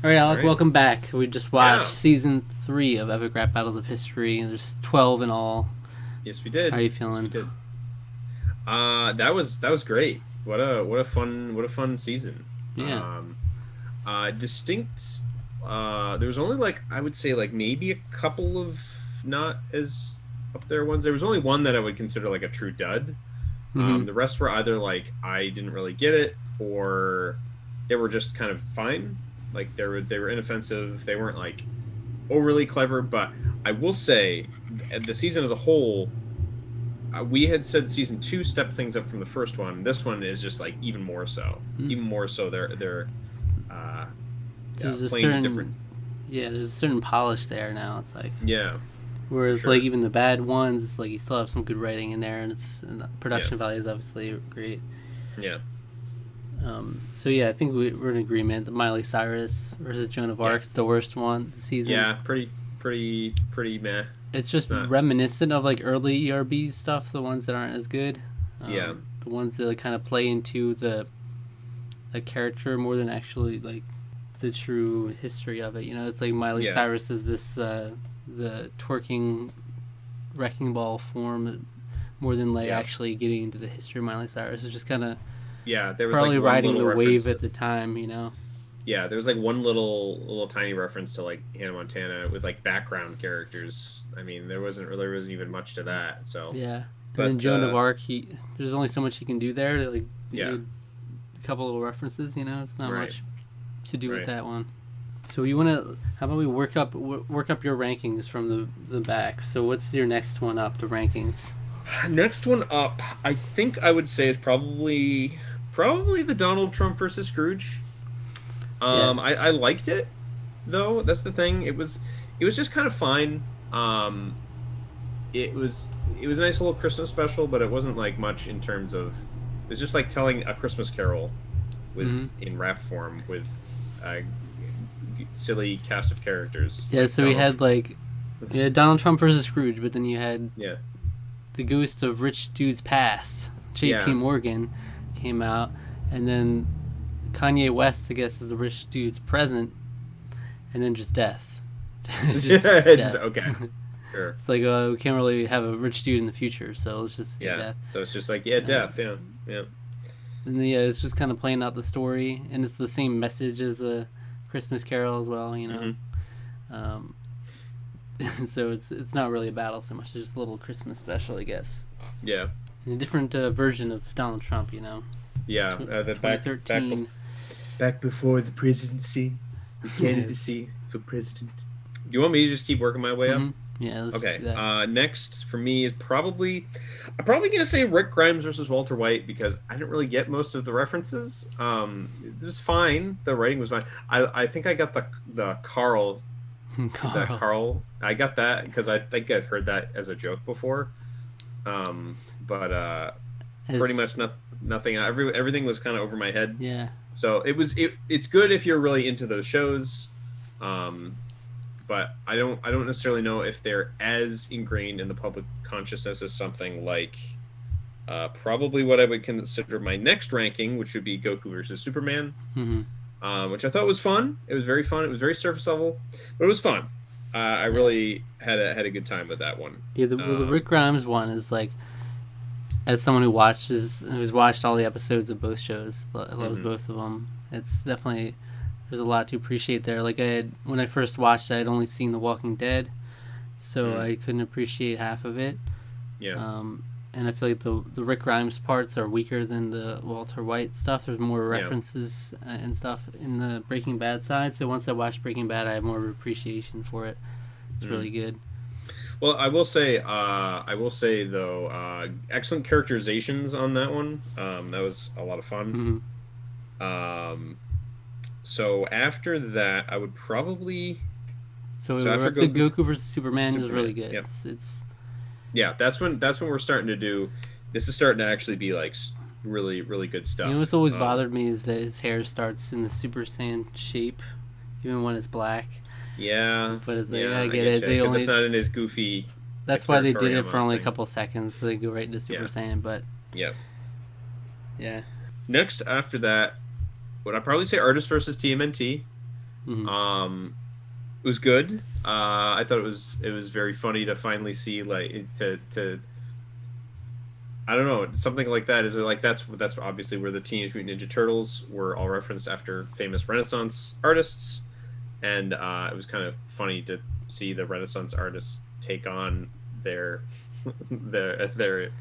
All right, All Alec, right. welcome back. We just watched Yeah. season 3 of Epic Rap Battles of History, and there's 12 in all. Yes, we How are did. you Yes, we feeling? did. That was great. What a fun season. Yeah. Distinct. There was only like I would say like maybe a couple of not as up there ones. There was only one that I would consider like a true dud. Mm-hmm. The rest were either like I didn't really get it or they were just kind of fine. Like they were inoffensive. They weren't like overly clever, but I will say the season as a whole, we had said season two stepped things up from the first one. This one is just like even more so, even more so. They're uh, yeah, There's a playing certain, different. yeah, there's a certain polish there now. It's like, Yeah, whereas like sure. even the bad ones, it's like you still have some good writing in there, and the Yeah, production value is obviously great. yeah, So yeah, I think we're in agreement. The Miley Cyrus versus Joan of yeah, Arc, the worst one this season. yeah. Pretty meh. It's It's just not. reminiscent of like early ERB stuff, the ones that aren't as good. Yeah, The ones that like, kind of play into the character more than actually like the true history of it. You know, it's like Miley yeah, Cyrus is this the twerking wrecking ball form more than like yeah, actually getting into the history of Miley Cyrus. It's just kind of yeah. There was like probably one riding little the wave reference at to. the time. You know. Yeah, there was like one little tiny reference to like Hannah Montana with like background characters. I mean, there wasn't even much to that. So, Yeah. And then but Joan of Arc, there's only so much he can do there. Like, yeah, a couple of references, you know, it's not right, much to do with right. that one. So you want to? How about we work up your rankings from the back? So what's your next one up? The rankings. Next one up, I think I would say is probably the Donald Trump versus Scrooge. Yeah. I liked it though. That's the thing. It was just kind of fine. It was a nice little Christmas special, but it wasn't like much in terms of. It was just like telling a Christmas carol Mm-hmm. with in rap form with a silly cast of characters Yeah. like So we Donald. had like you had Donald Trump versus Scrooge, but then you had Yeah, the ghost of rich dude's past. J.P. yeah, Morgan came out, and then Kanye West, I guess, is the rich dude's present, and then just death. yeah. Just It's just death. okay. Sure. It's like we can't really have a rich dude in the future, so let's just say Yeah. death. So it's just like yeah, death. Yeah, yeah, And then, yeah, it's just kind of playing out the story, and it's the same message as a Christmas Carol as well, you know. hmm Um, so it's not really a battle so much; it's just a little Christmas special, I guess. yeah, And a different version of Donald Trump, you know. yeah. The Tw- back before the presidency, his candidacy for president. Do you want me to just keep working my way up? hmm Yeah, let's Okay. do that. Next for me is I'm probably gonna say Rick Grimes versus Walter White because I didn't really get most of the references. It was fine. The writing was fine. I think I got the Carl that Carl. Carl. I got that because I think I've heard that as a joke before. But pretty much As, nothing. Everything was kind of over my head. yeah. So it's good if you're really into those shows. But I don't necessarily know if they're as ingrained in the public consciousness as something like probably what I would consider my next ranking, which would be Goku versus Superman, hmm which I thought was fun. It was very fun. It was very surface level, but it was fun. I Yeah. really had a good time with that one. Yeah, the Rick Grimes one is like, as someone who's watched all the episodes of both shows, loves Mhm. both of them. It's definitely there's a lot to appreciate there. Like when I first watched it, I'd only seen The Walking Dead, so Mm. I couldn't appreciate half of it. Yeah, And I feel like the Rick Grimes parts are weaker than the Walter White stuff. There's more yeah. references and stuff in the Breaking Bad side. So once I watched Breaking Bad, I have more of appreciation for it. It's Mm. really good. Well, I will say though, excellent characterizations on that one. That was a lot of fun. hmm Um, so after that, I would probably So so we're after up to Goku, Goku versus Superman is really Superman. good. Yep. It's Yeah, that's when we're starting to do. This is starting to actually be like really really good you know stuff. what's always bothered me is that his hair starts in the Super Saiyan shape, even when it's black. Yeah, But it's like yeah, I get it. They because it's only not in his goofy that's why Akira they did it for Toriyama only a thing. couple seconds. So they go right into Super Yeah, Saiyan. But yeah. yeah, Next after that, would I probably say artist versus TMNT? It was good. I thought it was very funny to finally see like to I don't know, something like that. Is it like that's obviously where the Teenage Mutant Ninja Turtles were all referenced after famous Renaissance artists, and it was kind of funny to see the Renaissance artists take on their their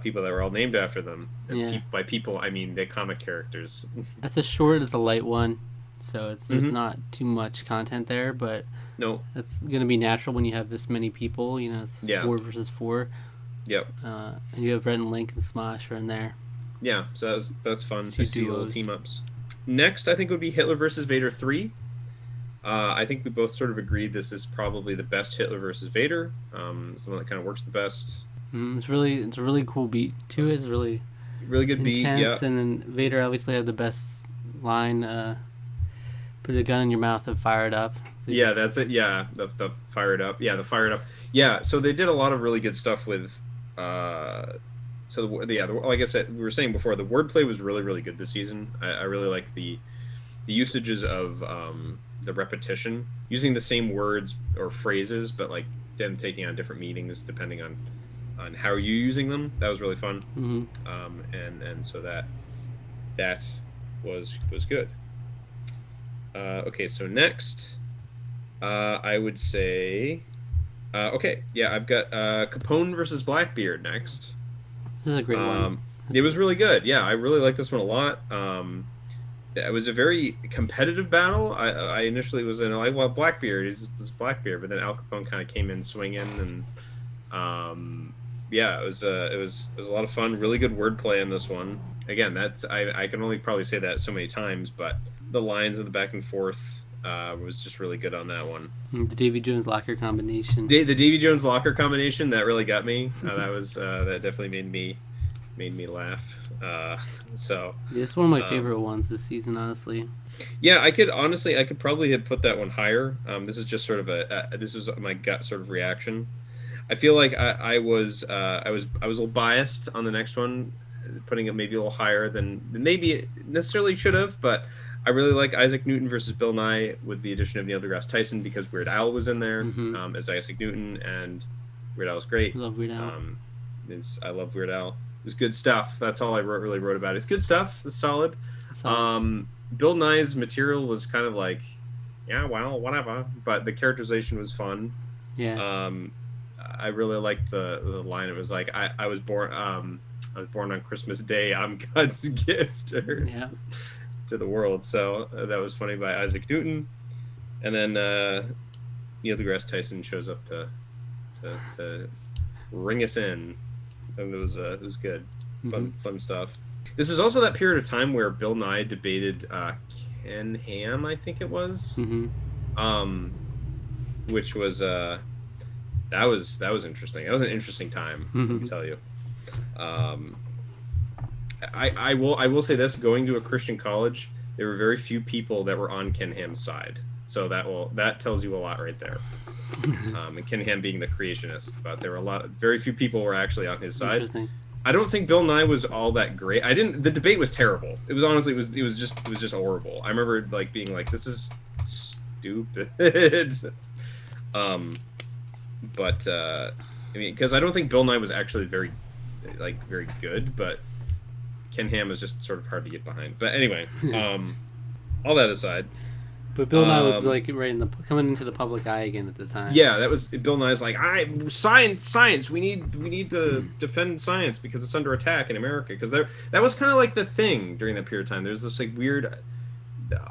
people that were all named after them. Yeah. By people, I mean the comic characters. That's a short, it's a light one, so there's not too much content there, but No. it's gonna be natural when you have this many people. You know, it's 4 versus 4. Yep. And you have Red and Link and Smosh are in there. Yeah, so that's fun to see little duos. team ups. Next, I think would be Hitler versus Vader 3. I think we both sort of agreed this is probably the best Hitler versus Vader. It's the one that kind of works the best. It's a really cool beat to it. It's really good beat. Yeah. And then Vader obviously had the best line. Put a gun in your mouth and fire it up. Yeah, that's it. Yeah, the fire it up. Yeah, the fire it up. Yeah, so they did a lot of really good stuff with. Like I said, we were saying before, the wordplay was really, really good this season. I really like the usages of the repetition, using the same words or phrases, but like them taking on different meanings depending on how you're using them. That was really fun. And so that was good. Okay, so next, I would say. I've got Capone versus Blackbeard next. This is a great one. It was really good. Yeah, I really like this one a lot. It was a very competitive battle. I initially was in like, well, Blackbeard is Blackbeard, but then Al Capone kind of came in swinging, and it was a lot of fun. Really good wordplay in this one. Again, that's I can only probably say that so many times, but the lines of the back and forth. Was just really good on that one. The Davy Jones locker combination. The Davy Jones locker combination that really got me. That definitely made me laugh. It's one of my favorite ones this season, honestly. Yeah, I could probably have put that one higher. This is just sort of this is my gut sort of reaction. I feel like I was a little biased on the next one, putting it maybe a little higher than maybe it necessarily should have, but. I really like Isaac Newton versus Bill Nye with the addition of Neil deGrasse Tyson because Weird Al was in there as Isaac Newton, and Weird Al was great. I love Weird Al. I love Weird Al. It was good stuff. That's all I really wrote about it. It's good stuff. It's solid. Bill Nye's material was kind of like, yeah, well, whatever. But the characterization was fun. Yeah. I really liked the line. It was like, I was born on Christmas Day. I'm God's gift. Yeah. To the world. So that was funny by Isaac Newton, and then Neil deGrasse Tyson shows up to ring us in, and it was good, fun stuff. This is also that period of time where Bill Nye debated Ken Ham, I think it was, which was that was interesting. That was an interesting time, let me tell you. I will say this: going to a Christian college, there were very few people that were on Ken Ham's side. So that tells you a lot right there. And Ken Ham being the creationist, but there were very few people were actually on his side. I don't think Bill Nye was all that great. The debate was terrible. It was honestly it was just horrible. I remember like being like, this is stupid. But I mean, because I don't think Bill Nye was actually very good, but Ken Ham was just sort of hard to get behind. But anyway, all that aside. But Bill Nye was like coming into the public eye again at the time. Yeah, that was Bill Nye's like, science. We need to defend science because it's under attack in America. Because that was kind of like the thing during that period of time. There's this like weird,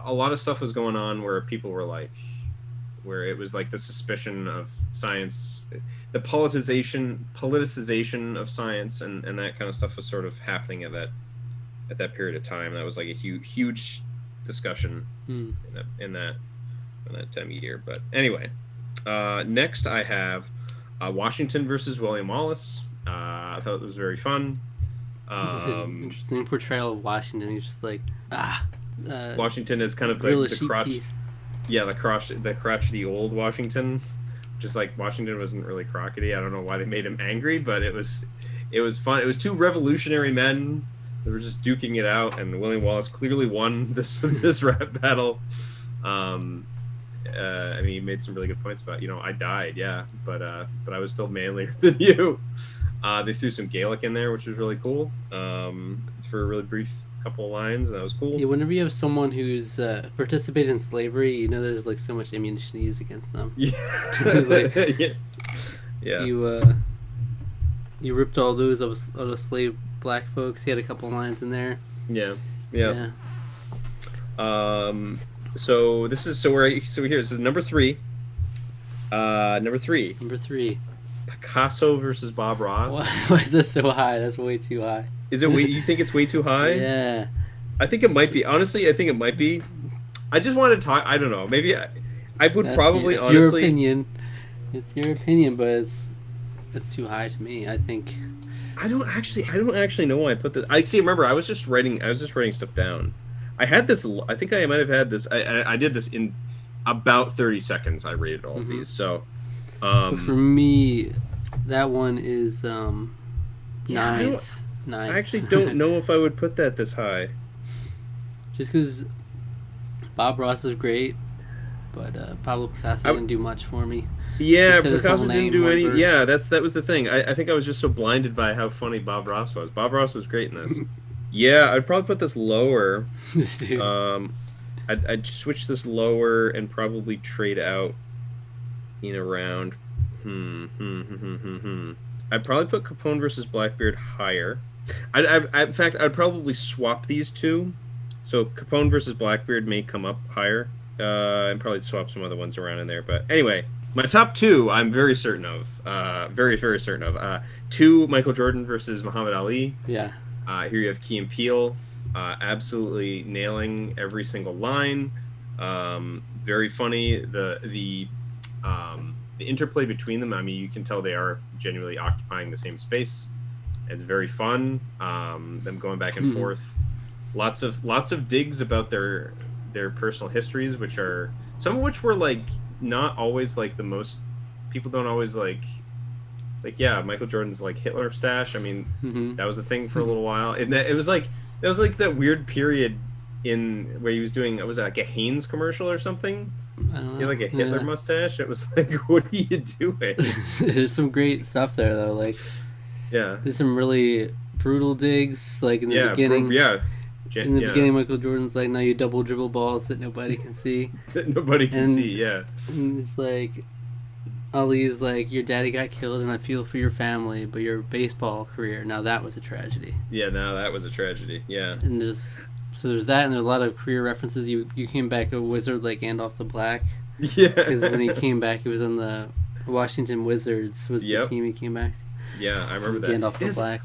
a lot of stuff was going on where people were like, where it was like the suspicion of science, the politicization of science, and that kind of stuff was sort of happening at that period of time. That was like a huge discussion in that time of year. But anyway, next I have Washington versus William Wallace. I thought it was very fun. Interesting portrayal of Washington. He's just like Washington is kind of the crotch. Teeth. Yeah, the crotchety old Washington. Just like Washington wasn't really crockety. I don't know why they made him angry, but it was fun. It was two revolutionary men. They were just duking it out, and William Wallace clearly won this rap battle. I mean, he made some really good points about, I died, yeah, but I was still manlier than you. They threw some Gaelic in there, which was really cool. For a really brief couple of lines, and that was cool. Yeah, whenever you have someone who's participated in slavery, there's like so much ammunition to use against them. Yeah. Like, yeah. You ripped all those out of slave black folks. He had a couple lines in there. Yeah. So this is we're here. This is number 3. Number 3. Number 3. Picasso versus Bob Ross. Why is this so high? That's way too high. Is it? You think it's way too high? Yeah. I think it might be. Honestly, I think it might be. I just want to talk. I don't know. Maybe I would probably it's honestly. Your opinion. It's your opinion, but it's too high to me. I think. I don't actually know why I put this. I see. Remember, I was just writing stuff down. I had this. I think I might have had this. I did this in about 30 seconds. I rated all of these. So. But for me, that one is ninth. I actually don't know if I would put that this high. Just because Bob Ross is great, but Pablo Picasso didn't do much for me. Yeah, Picasso didn't do any. Verse. Yeah, that was the thing. I think I was just so blinded by how funny Bob Ross was. Bob Ross was great in this. Yeah, I'd probably put this lower. I'd switch this lower and probably trade out in around. I'd probably put Capone versus Blackbeard higher. In fact, I'd probably swap these two. So Capone versus Blackbeard may come up higher. And probably swap some other ones around in there. But anyway, my top 2, I'm very certain of. Very, very certain of. 2, Michael Jordan versus Muhammad Ali. Yeah. Here you have Key and Peele. Absolutely nailing every single line. Very funny. The interplay between them, I mean, you can tell they are genuinely occupying the same space. It's very fun. Them going back and forth. Lots of digs about their personal histories, which are some of which were like not always like the most. People don't always like yeah, Michael Jordan's like Hitler stash. I mean, that was the thing for a little while, and that was like that weird period in where he was doing. Was it like a Hanes commercial or something? I don't know. He had like a Hitler mustache. It was like, what are you doing? There's some great stuff there though. Like, yeah, there's some really brutal digs. Like in the beginning, in the beginning, Michael Jordan's like, "Now you double dribble balls that nobody can see." That nobody can see. Yeah, and it's like Ali's like, "Your daddy got killed, and I feel for your family, but your baseball career, now that was a tragedy." Yeah, now that was a tragedy. Yeah, and there's that, and there's a lot of career references. You came back a wizard like Gandalf the Black. Yeah. Because when he came back, he was on the Washington Wizards. Was the team he came back? Yeah, I remember that. Gandalf the Black.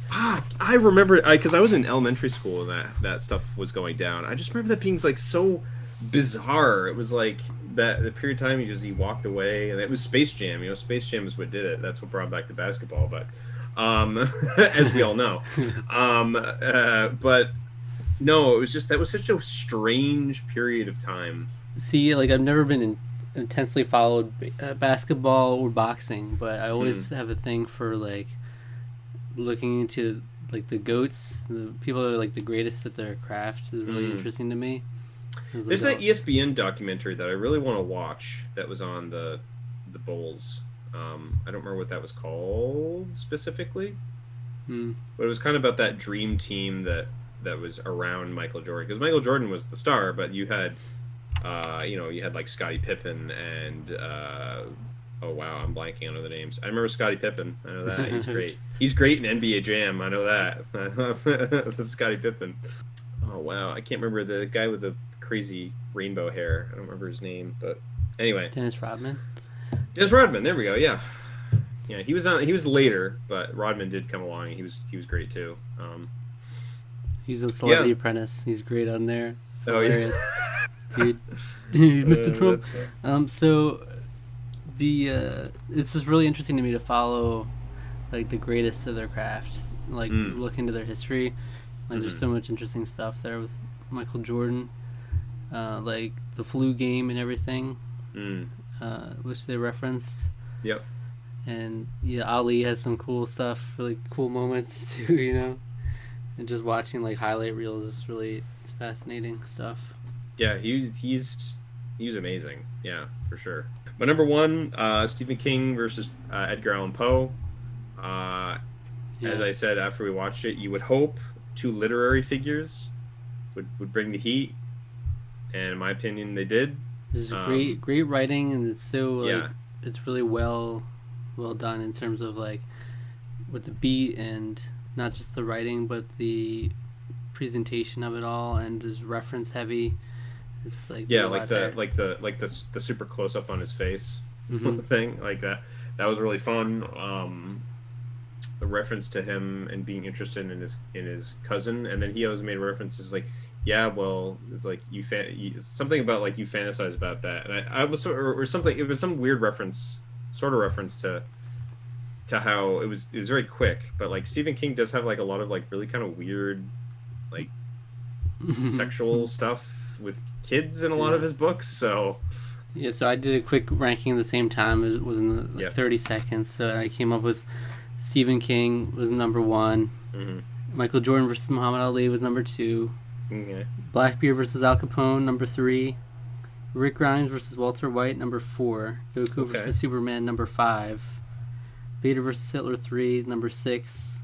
I remember because I was in elementary school and that stuff was going down. I just remember that being like so bizarre. It was like that the period of time he walked away, and it was Space Jam. Space Jam is what did it. That's what brought back the basketball. But as we all know, but. No, it was just that was such a strange period of time. See, like I've never been intensely followed basketball or boxing, but I always have a thing for like looking into like the GOATs, the people that are like the greatest at their craft is really interesting to me. There's that ESPN documentary that I really want to watch that was on the Bulls. I don't remember what that was called specifically, but it was kind of about that dream team that was around Michael Jordan, because Michael Jordan was the star, but you had you had like Scottie Pippen and oh wow, I'm blanking on the names. I remember Scottie Pippen. I know that. He's great. He's great in NBA Jam. I know that. This is Scottie Pippen. Oh wow, I can't remember the guy with the crazy rainbow hair. I don't remember his name, but anyway. Dennis Rodman. Dennis Rodman. There we go. Yeah. Yeah, he was later, but Rodman did come along. He was great too. He's a Celebrity Apprentice. He's great on there. It's hilarious. Dude. Mr. Trump. So it's just really interesting to me to follow like the greatest of their craft, like look into their history. Like there's so much interesting stuff there with Michael Jordan, like the flu game and everything, which they referenced. Yep. And Ali has some cool stuff, really cool moments too, And just watching like highlight reels is really fascinating stuff. Yeah, he's He was amazing. Yeah, for sure. But number one, Stephen King versus Edgar Allan Poe. As I said after we watched it, you would hope two literary figures would bring the heat, and in my opinion, they did. There's great writing, and it's so like it's really well done in terms of like with the beat and not just the writing, but the presentation of it all, and is reference heavy. It's like the super close up on his face thing like that. That was really fun. A reference to him and being interested in his cousin, and then he always made references like, yeah, well, it's like something about like you fantasize about that, and I was or something. It was some weird reference to how it was very quick, but like Stephen King does have like a lot of like really kind of weird like sexual stuff with kids in a lot of his books. So so I did a quick ranking at the same time. It was in 30 seconds. So I came up with Stephen King was number 1. Michael Jordan versus Muhammad Ali was number 2. Blackbeard versus Al Capone, number 3. Rick Grimes versus Walter White, number 4. Goku versus Superman, number 5. Vader versus Hitler, 3, number 6.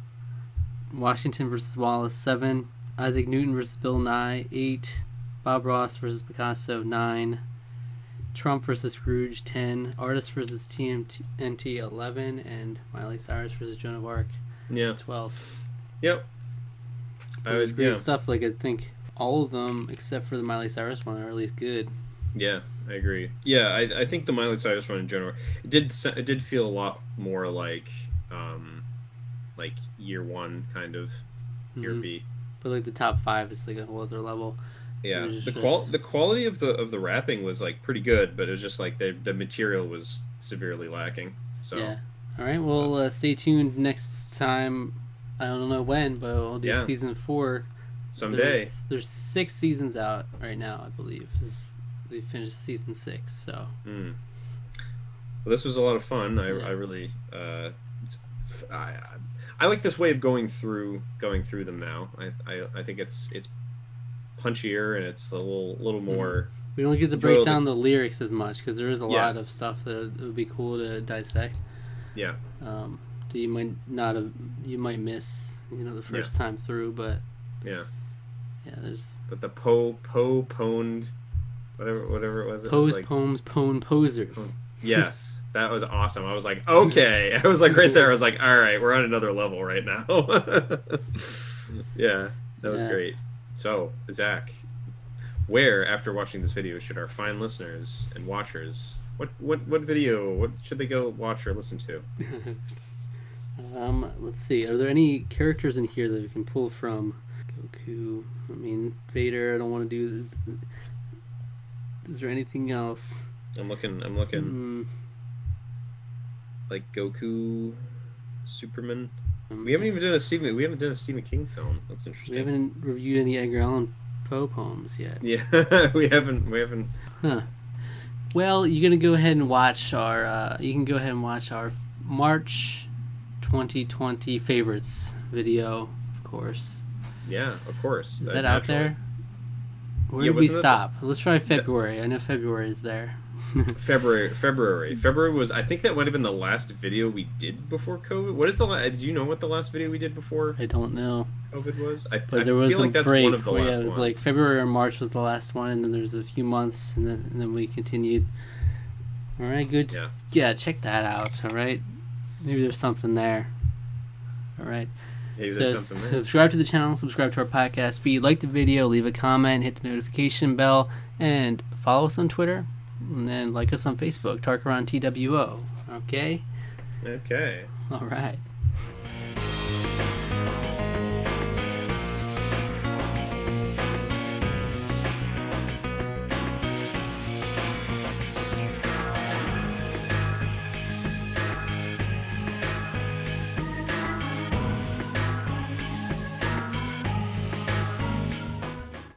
Washington versus Wallace, 7. Isaac Newton versus Bill Nye, 8. Bob Ross versus Picasso, 9. Trump versus Scrooge, 10. Artist versus TMNT, 11. And Miley Cyrus versus Joan of Arc, 12. Yep. It was great stuff. Like, I think all of them, except for the Miley Cyrus one, are at least good. Yeah, I agree. Yeah, I think the Miley Cyrus one in general, it did feel a lot more like year one kind of, year B. But like the top 5 is like a whole other level. Yeah, the quality of the rapping was like pretty good, but it was just like the material was severely lacking. So yeah. All right. Well, stay tuned next time. I don't know when, but we'll do season 4 someday. There's 6 seasons out right now, I believe. They finished season 6, so. Well, this was a lot of fun. I really I like this way of going through them now. I think it's punchier and it's a little more. We don't get to break down the lyrics as much because there is a lot of stuff that would be cool to dissect. Yeah. That you might miss, the first time through, but. Yeah. Yeah, there's. But the pwned, whatever it was. Pose, like, poems, pone, posers. Yes. That was awesome. I was like, okay. I was like right there. I was like, all right, we're on another level right now. Yeah, that was great. So, Zach, where, after watching this video, should our fine listeners and watchers, what video, what should they go watch or listen to? Let's see. Are there any characters in here that we can pull from? Goku. I mean, Vader. I don't want to do. Is there anything else? I'm looking. Like Goku, Superman. We haven't even done a Stephen King film. That's interesting. We haven't reviewed any Edgar Allan Poe poems yet. Yeah, we haven't. Huh. Well, you're gonna go ahead and watch our. You can go ahead and watch our March 2020 favorites video, of course. Yeah, of course. Is that out there? Where did we stop? Let's try February. I know February is there. February was. I think that might have been the last video we did before COVID. What is do you know what the last video we did before? I don't know. COVID was. But there was feel like that's break. One of the last it was ones. Like February or March was the last one, and then there's a few months, and then we continued. All right, good. Yeah, check that out. All right, maybe there's something there. All right. So subscribe to the channel, subscribe to our podcast feed, like the video, leave a comment, hit the notification bell, and follow us on Twitter. And then like us on Facebook, Tarqaron TWO. Okay? Okay. All right.